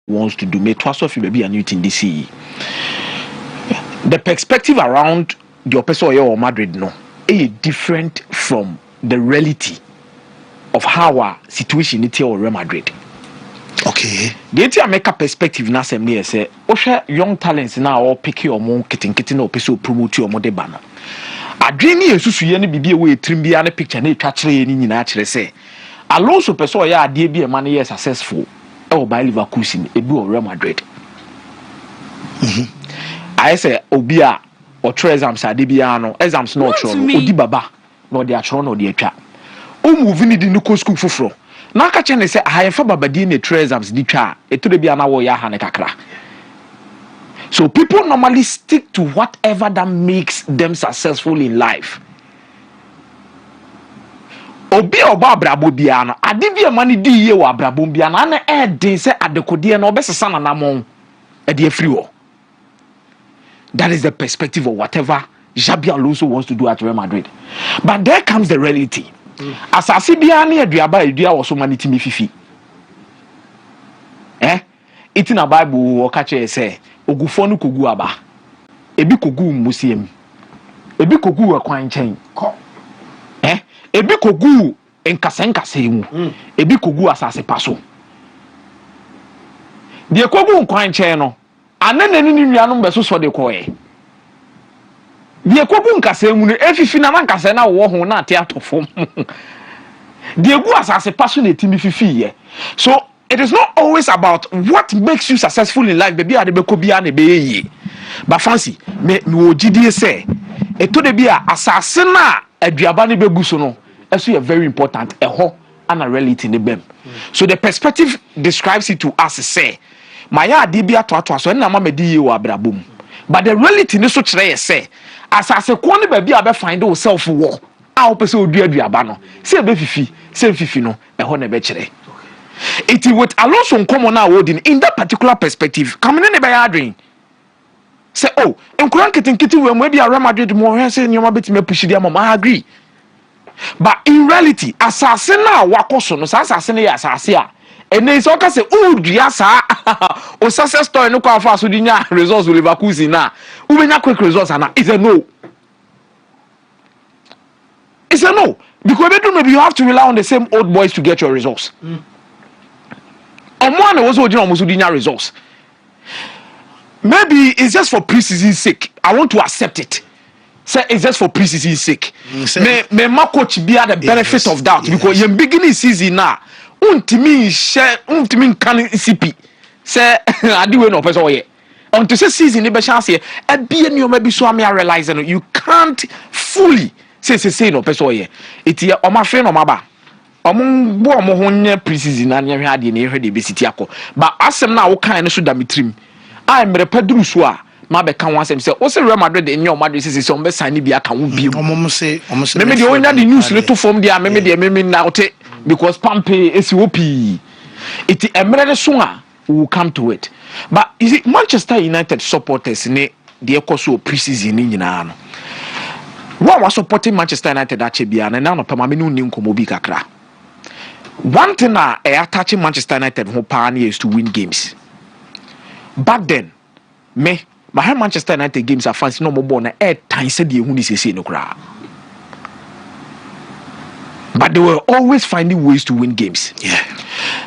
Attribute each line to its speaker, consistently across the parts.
Speaker 1: wants to do. May trust of you be a new thing this year. The perspective around your person or Madrid no is different from the reality of how our situation is here or Real Madrid.
Speaker 2: Okay.
Speaker 1: The make a perspective na sem near say, Osha young talents now all pick your more kitten or person promote your mother banner. I dream you so you be away trim be a picture and catch any naturally say. Alonso person ya dear be a man yes successful or by Leverkusen a blue Real Madrid. I say Obia or Trezams are Debiano, exams not sure, Odi Baba, nor the Atron or the Echa. O moving it in the school for fro. Naka Chen say, I have Babadine Trezams Dicha, a to the Biana ya Hanekakra. So people normally stick to whatever that makes them successful in life. Obi oba brabo biano, adibia mani di ye wa brabo biano, ane din say adekodi na obesa na namon e de free wo. That is the perspective of whatever Xabi Alonso wants to do at Real Madrid. But there comes the reality. As I see biani aduaba edua wo so mani timi fifi. It's in a Bible or catch say ogufonu kogu aba. Ebi kogu musiem. Ebi kogu akwan chen. Ebi kogu enkasenkase mu. Ebi kogu asase paso. De kogu nkwan chen no. Anene ni nuanom beso so de koye. De kogu nkase mu no efifi na nkase na wo ho na ate atofom. De gu asase paso na etimi fifi ye. So it is not always about what makes you successful in life, baby. But fancy, me ojidie say, eto de bia asase na aduaba ne begu so no, eso very important. Eho and a reality ne bem. So the perspective describes it to us say, maya ade bia to so na mama di ye wa brabom. But the reality ne so kire say, asase ko ne baby abe find yourself wo. A opese aduaba no. Se be fifi no, eho ne be kire. It is with Alonso common now in that particular perspective. Come in by dream. Say, oh, and Kitten when maybe Real Madrid more say you might me push them. I agree. But in reality, assassin now wakoso no assassin assasia. And then so can say, oh, diasa or success story no kwa fa so dinya results with Leverkusen na. Ubenya quick results and it's a no. It's a no. Because maybe you have to rely on the same old boys to get your results. Onman was almost results. Maybe it's just for pre-season's sake. I want to accept it. Say it's just for pre-season's sake. May my coach be at the benefit of that because in beginning season now, Wontumi can CP. Say I do no person way. On to say season the chance here. A be new maybe so I realize you can't fully say no person way. It's here on my friend on my bar. Among bo mo honye pre-season na nya hwade na ehwe de besiti akọ but asem na wo kan no so da metrim I mere padru so a ma be kan wasem say o se Real Madrid enye o Madrid say o be sign bi aka wo bi omom se me de onya the news le to form dia me de me na ote because pampe esi opi it emere so a will come to it but is it Manchester United supporters ne de ekoso pre-season ni nyina no one was supporting Manchester United achebia na no pama me no ni nkomo bi kakra. One thing attaching Manchester United who pioneer is to win games. Back then, my Manchester United games are fancy no more born time said the who is no crowd. But they were always finding ways to win games. Yeah.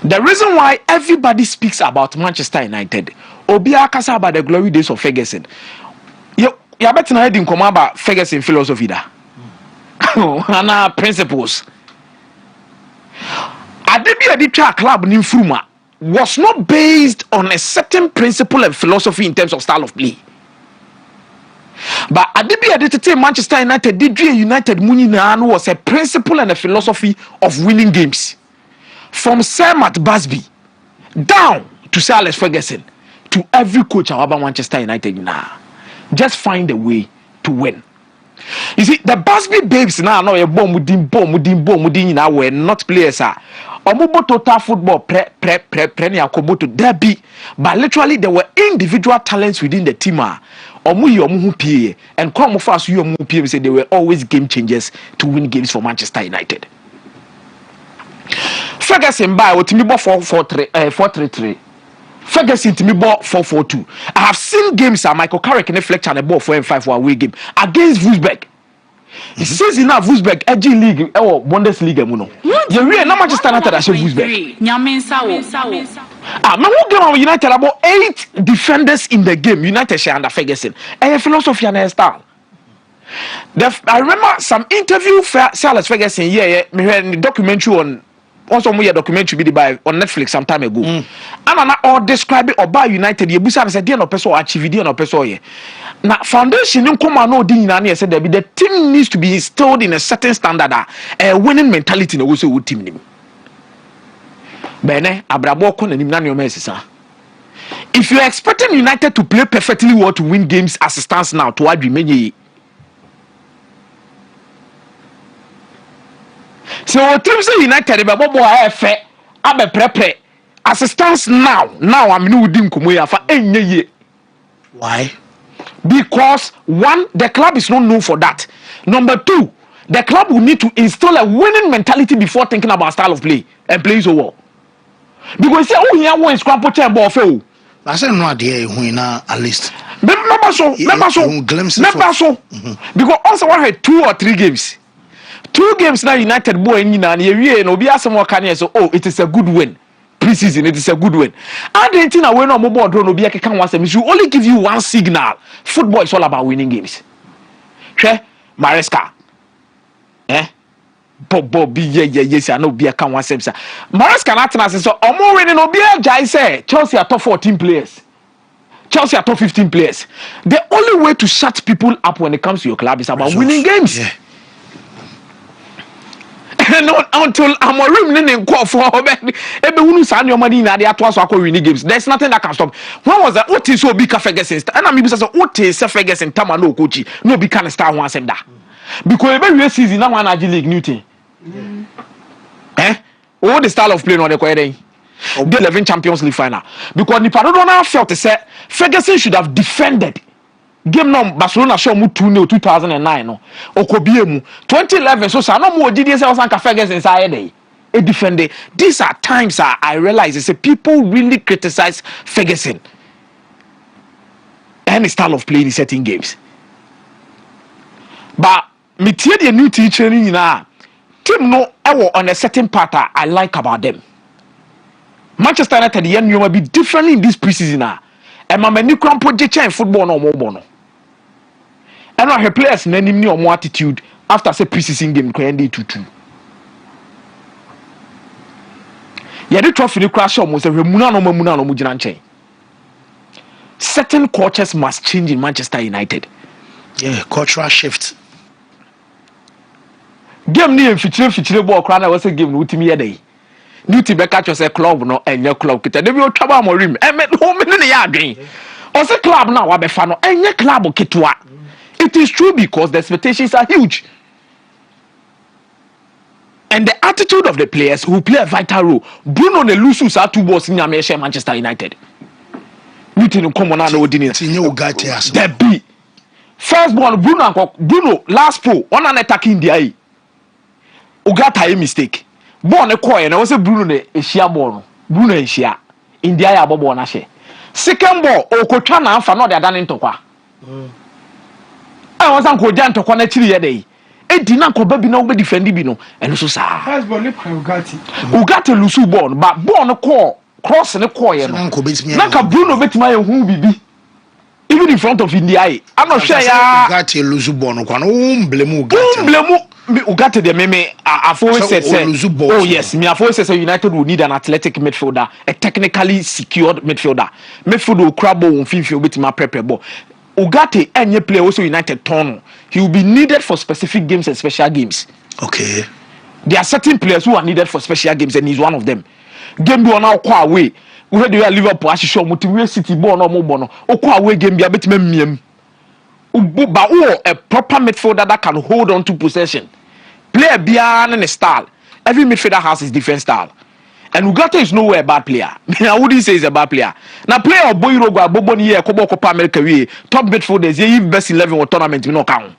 Speaker 1: The reason why everybody speaks about Manchester United, Obia Kasa about the glory days of Ferguson. You better not in come about Ferguson philosophy da. And principles. Adebia Ditra club Ninfruma was not based on a certain principle and philosophy in terms of style of play. But Adebia Ditra Manchester United Munina was a principle and a philosophy of winning games. From Sir Matt Busby down to Sir Alex Ferguson to every coach about Manchester United now. Just find a way to win. You see, the Busby babes now know a bomb now were not players. Omubo total football to derby, but literally there were individual talents within the team. And come fast you say they were always game changers to win games for Manchester United. Ferguson by what me 4-3-3. Ferguson to me ball 4-4-2. I have seen games that Michael Carrick and Fletcher and the ball 4-5 for away game against Wolfsburg. Season now Wolfsburg edgy league or Bundesliga muno. You really na Manchester United as Wolfsburg. Man who game on United about 8 defenders in the game. United share under Ferguson. And philosophy and style. I remember some interview for Alex Ferguson. Yeah, me heard the documentary on. Also, we a documentary be by on Netflix some time ago. And I all describe it about United. You busa say, "Dear no person achieve, dear no person ye." Now foundation in come no di na said the team needs to be instilled in a certain standard, a winning mentality in a good team. Bene abrabo ko na nim na sisa. If you are expecting United to play perfectly well to win games as it stands now, to what remain. So teams United be bobo afa abe prepare assistance now I'm new with Onman for enye.
Speaker 2: Why?
Speaker 1: Because one, the club is not known for that. Number two, the club will need to install a winning mentality before thinking about style of play and play so well. Because say oh here one scramble chair ball fail.
Speaker 2: I said no idea who na at least.
Speaker 1: Remember so. Because also I had 2 or 3 games. 2 games now United boy in na ye no be asem waka so oh it is a good win. Pre-season it is a good win. And the thing we no board no be can one say should only give you one signal. Football is all about winning games. Hwe Maresca. Bobo be yes I know be can one say. Maresca na tena say so omo winning no be jai say Chelsea are top 14 players. Chelsea are top 15 players. The only way to shut people up when it comes to your club is about winning games. Yeah. No, until I'm a room in for everyone who's on your money in the atwas winning games. There's nothing that can stop. When was that? What is so big Ferguson? And I mean, what is Ferguson? Tamano Kochi. No big can start one sem that. Because every season, now one league new team. All the style of play on the quarter. The 11 Champions League final. Because the Paradona felt to say Ferguson should have defended. Game no Barcelona show mu 2-0 2009 no okobiemu 2011 so no more did say Osanka Ferguson inside there e defend. These are times I realize it's people really criticize Ferguson and his style of playing in certain games, but me tie the new teacher ni na team no on a certain part I like about them. Manchester United the new will be differently in this preseason and my many crampo je football no more no. And our players name ni more attitude after say preseason game ko end 2-2. Yeah, the trophy the crash almost a remuna no mu gina nchen. Certain cultures must change in Manchester United.
Speaker 2: Yeah, cultural shift.
Speaker 1: Game ni feature ball kra na we say game no Wontumi yedai. New team back at say club no enye club kita dey be o twaba amorim no me ne ya adwen o say club na wa be fa no enye club kitwa. It is true because the expectations are huge, and the attitude of the players who play a vital role. Bruno ne lusu sa 2 balls in Manchester United. We didn't come on and didn't. The B first ball Bruno last pro on an attacking the eye. Ugata a mistake. Ball ne koy and I was a Bruno ne eshia ball. Bruno eshia in the eye abobo na she. Second ball okotwa na amfa no de adan ntokwa. I was uncle Jan to connect to the day. A dinner could be no defending Bino, and so sa. Ugati Lusu born, but born a core, cross and a coil. Naka Bruno bet my who be. Even in front of India. I'm not sure Ugati
Speaker 2: Lusu born, blemu
Speaker 1: Ugati the meme. I've always said, oh yes, me I've always said United will need an athletic midfielder, a technically secured midfielder. Midfield will crab on field with my prepare ball. Ugarte any player also United turn. He will be needed for specific games and special games.
Speaker 2: Okay.
Speaker 1: There are certain players who are needed for special games and he's one of them. Game do now kwa away. We had Liverpool as show Motivate City ball no more bono. Okwa away game be a bit mem. But a proper midfielder that can hold on to possession. Player beyond a style. Every midfielder has his defense style. And Ugarte is nowhere a bad player. I wouldn't say he's a bad player. Now, player of Boyrogo, Boboni, Kobo Copa America, top midfielders, he best 11 or tournament, you know, count.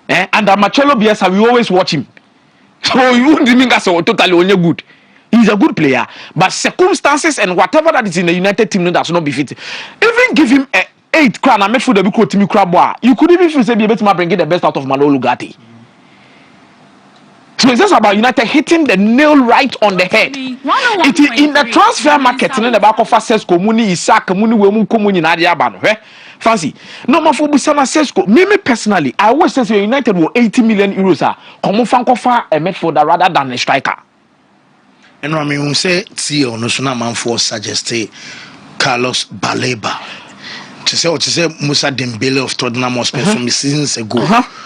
Speaker 1: And Marcelo Bielsa, we always watch him. So you wouldn't think that's totally only good. He's a good player, but circumstances and whatever that is in the United team does not befit. Even give him a 8 crown and midfield the big team crab. You could even feel say be able to bring the best out of Manolo Lugatti. So it's just about United hitting the nail right on the head. It is in the transfer market in the back of Sesco, Muni, Isaac, Muni, Wemu, Komuni, Nadia Bano. Fancy. No, my for Busana Sesco. Me personally, I always say United will 80 million euros. Come on, Fankofa, a midfielder rather than a striker.
Speaker 2: And I mean, we say, Tio, no sooner man for suggest Carlos Baleba. To say Musa Dembele of Tottenham Hotspur from seasons ago.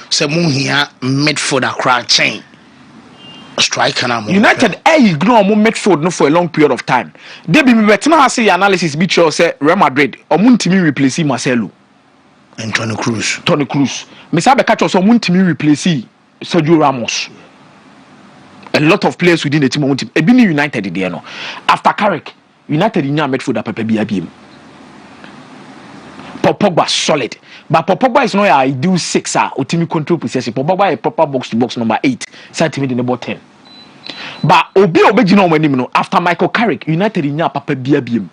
Speaker 2: Say, Moon here, midfielder crowd chain. Striker now. United
Speaker 1: ignore more midfield no for a long period of time. They be better now say analysis be sure say Real Madrid or Wontumi replace Marcelo
Speaker 2: and Toni Kroos.
Speaker 1: Me say be catch us Wontumi replace Sergio Ramos. A lot of players within the team of Wontumi. E be United there no. After Carrick, United in your midfield Pepe BIBM. Pogba solid. But Pogba is not an ideal 6er or team control possession. Pogba is a proper box to box number 8. Side in the number 10. But Obi after Michael Carrick, United in your Papa BIBM.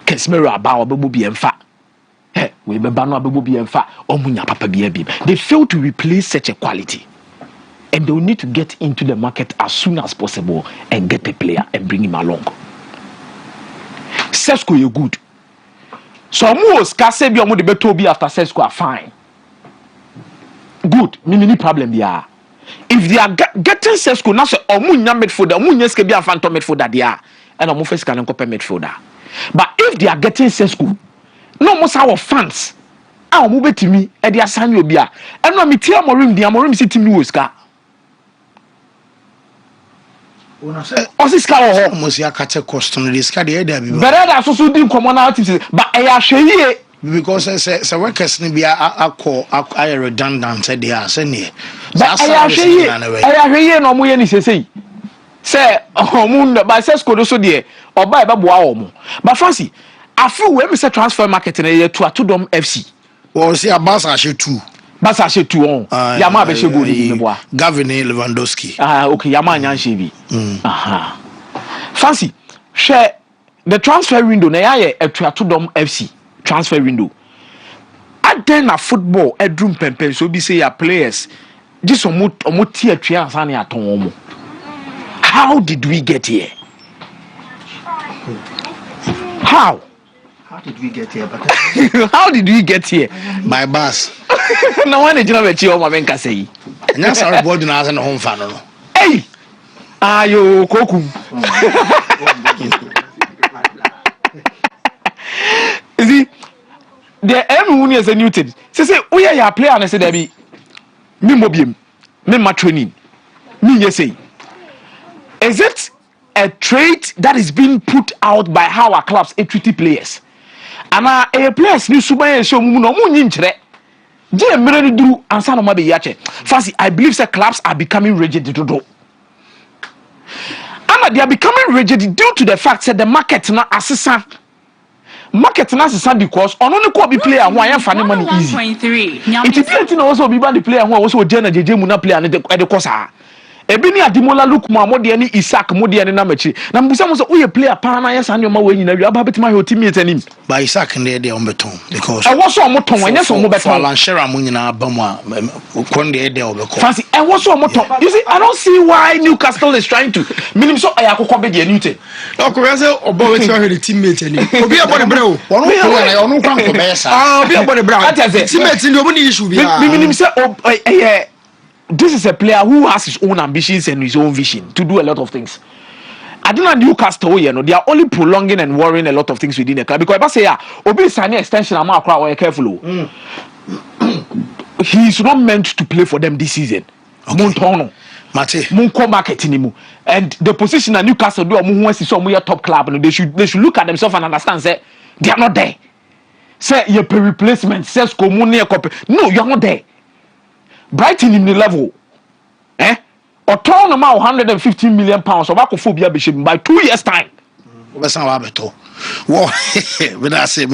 Speaker 1: Casemiro about Babu BMFA. Hey, we be banu Babu BMFA. Omunya Papa BIBM. They fail to replace such a quality. And they will need to get into the market as soon as possible and get a player and bring him along. Sesko, you good. So most can say be omo the better be after Sesko are fine. Good, mini problem there. If they are getting Sesko now say omo nya midfielder, omo nya ske be a phantom midfielder there, and omo first can copy midfielder. But if they are getting Sesko, no most our fans, omo betimi e dey asan obi a, and no me tia Amorim si team no ska. Osiska ho
Speaker 2: almost ya kate cost no this card there be
Speaker 1: bereda so din common out but e ya hweye
Speaker 2: because say workers ni bia akọ redundant say there say ne
Speaker 1: but e ya hweye no mo ye ni sesei say omo ba Sesko do so de oba e be boa omo but fancy afu we me say transfer market na ye to atodom FC
Speaker 2: o say abasa she 2
Speaker 1: Basa she 2 on Yama be she go ni boa
Speaker 2: Gavin Lewandowski
Speaker 1: okay Yama nya she bi fancy share the transfer window na ya atodom FC transfer window aden na football edrum pempen so be say your players this omo tie atwa ansa na aton omo. How did we get here? How did we get here? How did we get here?
Speaker 2: By bus.
Speaker 1: No one is not a my man can say.
Speaker 2: And that's our board in our home fan.
Speaker 1: Hey, ayo koku. See, the everyone is a new thing. Say, we are player and I said, "Debbie, me mobium, me my training, me yes say." Is it a trait that is being put out by how our clubs treat players? And a players ni suba show mu no mu nyinkyere je mere duru ansa no ma be yache fancy I believe say clubs are becoming rigid dodo and they are becoming rigid due to the fact that the market na asesa because on only ko be player who am fa money easy it is plenty na also be ban the player who also jena jeje mu na player na de kosa ebi ni Ademola Lookman modie ni Isaac modie ni na machi na mbusa mo so we player pa na yes anya ma we nyina wi aba betima he teammate anim
Speaker 2: by Isaac ne dey on beton because
Speaker 1: e wo so mo ton anya so mo beton
Speaker 2: Alan Shearer mo nyina ba mu a kon dey obeko
Speaker 1: fancy e wo so mo ton you see I don't see why Newcastle is trying to minim so ayakoko be dey newte
Speaker 3: no ko say obo we try the teammate anim obi e body bra o
Speaker 2: onu kwan ko be sa
Speaker 3: obi e body bra teammate ni obo ni issue bi
Speaker 1: minim say this is a player who has his own ambitions and his own vision to do a lot of things. I don't know Newcastle, you know, they are only prolonging and worrying a lot of things within the club. Because if I say, Obi signing extension, I'm not careful. He is not meant to play for them this season. Montono,
Speaker 2: Mate,
Speaker 1: Munko market anymore. And the position that Newcastle do, a top club, and they should look at themselves and understand that they are not there. Say your replacement, says Comunia copy. No, you are not there. Brighton in the level, or turn them out 115 million pounds of Akophobia Bishop by 2 years' time.
Speaker 2: Well, that's not what I told. Well, but I say,